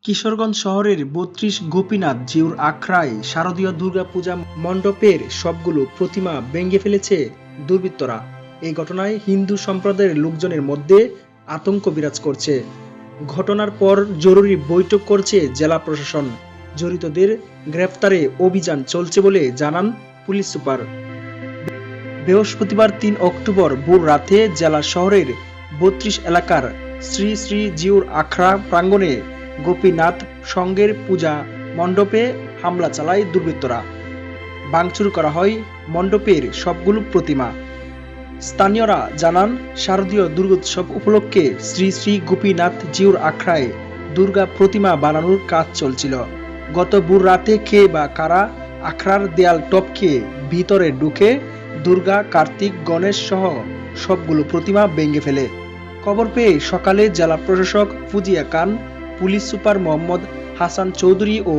কিশোরগঞ্জ শহরের ৩২ গোপীনাথ জিউর আখড়ায় শারদীয় দুর্গাপূজা মণ্ডপের সবগুলো প্রতিমা ভেঙে ফেলেছে দুর্বৃত্তরা। এই ঘটনায় হিন্দু সম্প্রদায়ের লোকজনের মধ্যে আতঙ্ক বিরাজ করছে। ঘটনার পর জরুরি বৈঠক করছে জেলা প্রশাসন। জড়িতদের গ্রেফতারে অভিযান চলছে বলে জানান পুলিশ সুপার। বৃহস্পতিবার ৩ অক্টোবর ভোর রাতে জেলা শহরের ৩২ এলাকার শ্রী শ্রী জিউর আখড়া প্রাঙ্গণে গোপীনাথ সংঘের পূজা মণ্ডপে হামলা চালায় দুর্বৃত্তরা। ভাঙচুর করা হয় মণ্ডপের সবগুলো প্রতিমা। স্থানীয়রা জানান, শারদীয় দুর্গোৎসব উপলক্ষে শ্রী শ্রী গোপীনাথ জিউর আখড়ায় দুর্গা প্রতিমা বানানোর কাজ চলছিল। গত ভোর রাতে কে বা কারা আখড়ার দেয়াল টপকে ভিতরে ঢুকে দুর্গা, কার্তিক, গণেশ সহ সবগুলো প্রতিমা ভেঙে ফেলে। খবর পেয়ে সকালে জেলা প্রশাসক ফুজিয়া খান, পুলিশ সুপার মোহাম্মদ হাসান চৌধুরী ও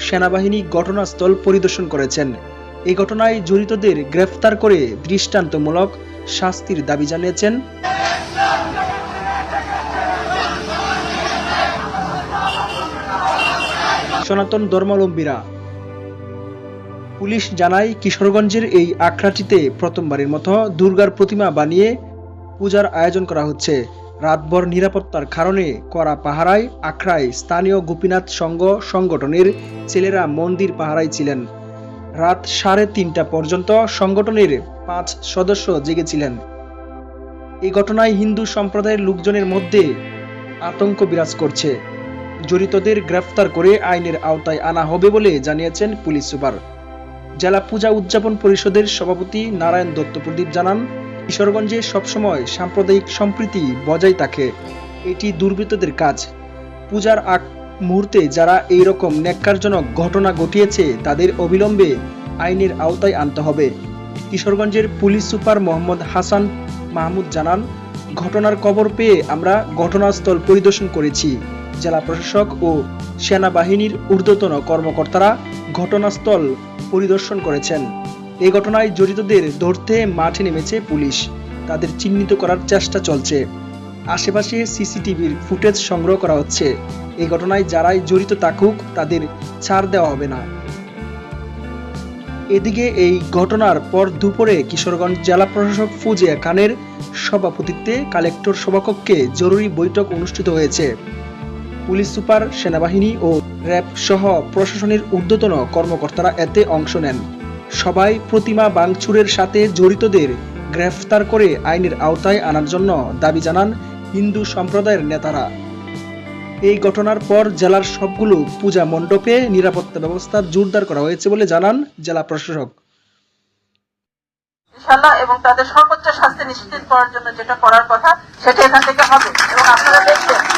সেনাবাহিনী ঘটনাস্থল পরিদর্শন করেছেন। এই ঘটনায় জড়িতদের গ্রেফতার করে দৃষ্টান্তমূলক শাস্তির দাবি জানিয়েছেন সনাতন ধর্মাবলম্বীরা। পুলিশ জানায়, কিশোরগঞ্জের এই আখড়াটিতে প্রথমবারের মতো দুর্গার প্রতিমা বানিয়ে পূজার আয়োজন করা হচ্ছে। রাতভর নিরাপত্তার কারণে কড়া পাহারায় আখড়ায় স্থানীয় গোপীনাথ সংঘ সংগঠনের ছেলেরা মন্দির পাহারায় ছিলেন। রাত 3:30 পর্যন্ত সংগঠনের 5 সদস্য জেগেছিলেন। এই ঘটনায় হিন্দু সম্প্রদায়ের লোকজনের মধ্যে আতঙ্ক বিরাজ করছে। জড়িতদের গ্রেফতার করে আইনের আওতায় আনা হবে বলে জানিয়েছেন পুলিশ সুপার। জেলা পূজা উদযাপন পরিষদের সভাপতি নারায়ণ দত্ত প্রদীপ জানান, কিশোরগঞ্জে সবসময় সাম্প্রদায়িক সম্প্রীতি বজায় থাকে। এটি দুর্বৃত্তদের কাজ। পূজার আগ মুহূর্তে যারা এই রকম ন্যাক্কারজনক ঘটনা ঘটিয়েছে তাদের অবিলম্বে আইনের আওতায় আনতে হবে। কিশোরগঞ্জের পুলিশ সুপার মোহাম্মদ হাসান মাহমুদ জানান, ঘটনার খবর পেয়ে আমরা ঘটনাস্থল পরিদর্শন করেছি। জেলা প্রশাসক ও সেনাবাহিনীর ঊর্ধ্বতন কর্মকর্তারা ঘটনাস্থল পরিদর্শন করেছেন। এই ঘটনায় জড়িতদের ধরতে মাঠে নেমেছে পুলিশ। তাদের চিহ্নিত করার চেষ্টা চলছে। আশেপাশে সিসিটিভির ফুটেজ সংগ্রহ করা হচ্ছে। এই ঘটনায় যারাই জড়িত থাকুক তাদের ছাড় দেওয়া হবে না। এদিকে এই ঘটনার পর দুপুরে কিশোরগঞ্জ জেলা প্রশাসক ফুজিয়া খানের সভাপতিত্বে কালেক্টর সভাকক্ষে জরুরি বৈঠক অনুষ্ঠিত হয়েছে। পুলিশ সুপার, সেনাবাহিনী ও র্যাব সহ প্রশাসনের ঊর্ধ্বতন কর্মকর্তারা এতে অংশ নেন। সবাই প্রতিমা ভাঙচুরের সাথে জড়িতদের গ্রেফতার করে আইনের আওতায় আনার জন্য দাবি জানান হিন্দু সম্প্রদায়ের নেতারা। এই ঘটনার পর জেলার সবগুলো পূজা মণ্ডপে নিরাপত্তা ব্যবস্থা জোরদার করা হয়েছে বলে জানান জেলা প্রশাসক। ইনশাআল্লাহ এবং তাদের সর্বোচ্চ শাস্তি নিশ্চিত করার জন্য যেটা করার কথা সেটা এখান থেকে হবে।